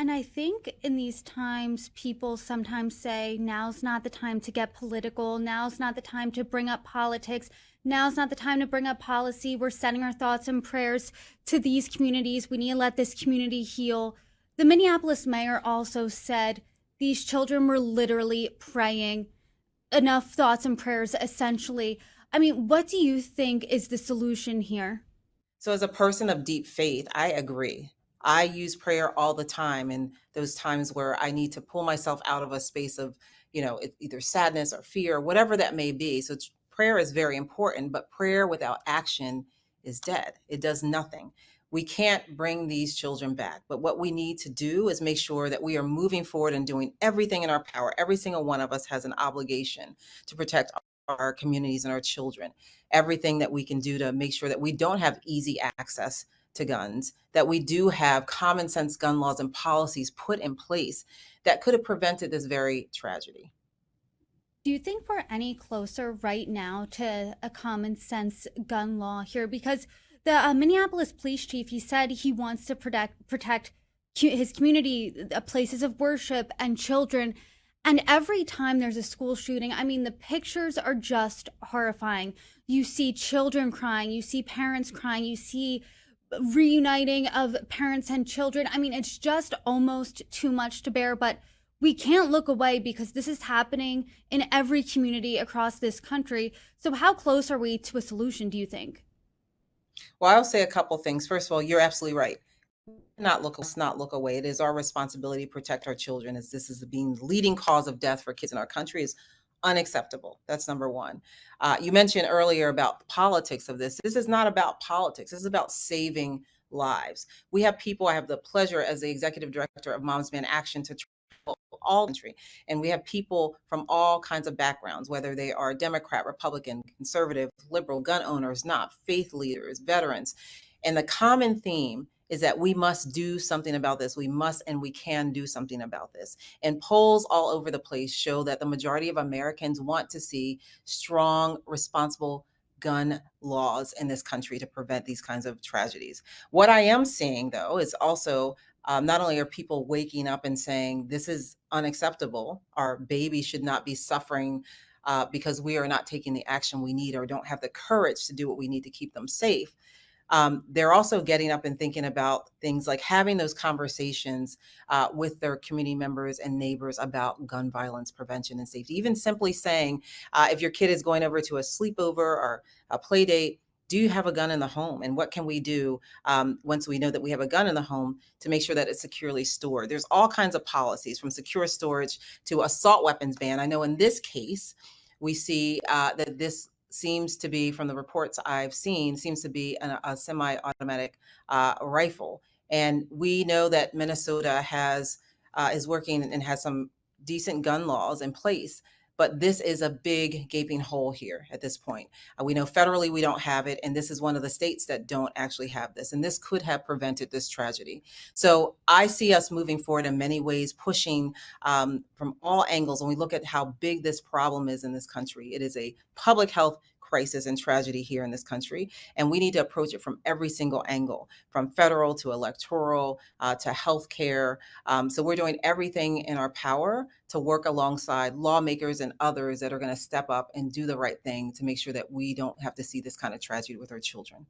And I think in these times, people sometimes say, now's not the time to get political. Now's not the time to bring up politics. Now's not the time to bring up policy. We're sending our thoughts and prayers to these communities. We need to let this community heal. The Minneapolis mayor also said these children were literally praying. Enough thoughts and prayers, essentially. I mean, what do you think is the solution here? So, as a person of deep faith, I agree. I use prayer all the time, and those times where I need to pull myself out of a space of, either sadness or fear, whatever that may be. So, prayer is very important, but prayer without action is dead. It does nothing. We can't bring these children back, but what we need to do is make sure that we are moving forward and doing everything in our power. Every single one of us has an obligation to protect our communities and our children. Everything that we can do to make sure that we don't have easy access to guns, that we do have common sense gun laws and policies put in place that could have prevented this very tragedy. Do you think we're any closer right now to a common sense gun law here? Because the Minneapolis police chief, he said he wants to protect his community, places of worship, and children. And every time there's a school shooting, I mean, the pictures are just horrifying. You see children crying, you see parents crying, you see reuniting of parents and children. I mean, it's just almost too much to bear, but we can't look away because this is happening in every community across this country. So, how close are we to a solution, do you think? Well, I'll say a couple things. First of all, you're absolutely right. Let's not look away. It is our responsibility to protect our children, as this is being the leading cause of death for kids in our country is unacceptable. That's number one. You mentioned earlier about the politics of this. This is not about politics. This is about saving lives. We have people. I have the pleasure as the executive director of Moms Man Action to travel all country, and we have people from all kinds of backgrounds, whether they are Democrat, Republican, conservative, liberal, gun owners, not faith leaders, veterans, and the common theme is that we must do something about this. We must and we can do something about this. And polls all over the place show that the majority of Americans want to see strong, responsible gun laws in this country to prevent these kinds of tragedies. What I am seeing, though, is also not only are people waking up and saying this is unacceptable, our babies should not be suffering because we are not taking the action we need or don't have the courage to do what we need to keep them safe. They're also getting up and thinking about things like having those conversations with their community members and neighbors about gun violence prevention and safety. Even simply saying, if your kid is going over to a sleepover or a play date, do you have a gun in the home? And what can we do once we know that we have a gun in the home to make sure that it's securely stored? There's all kinds of policies, from secure storage to assault weapons ban. I know in this case, we see that this seems to be, from the reports I've seen, seems to be a semi-automatic rifle. And we know that Minnesota is working and has some decent gun laws in place. But this is a big gaping hole here at this point. We know federally we don't have it, and this is one of the states that don't actually have this. And this could have prevented this tragedy. So I see us moving forward in many ways, pushing from all angles. When we look at how big this problem is in this country, it is a public health crisis and tragedy here in this country. And we need to approach it from every single angle, from federal to electoral to healthcare. So we're doing everything in our power to work alongside lawmakers and others that are going to step up and do the right thing to make sure that we don't have to see this kind of tragedy with our children.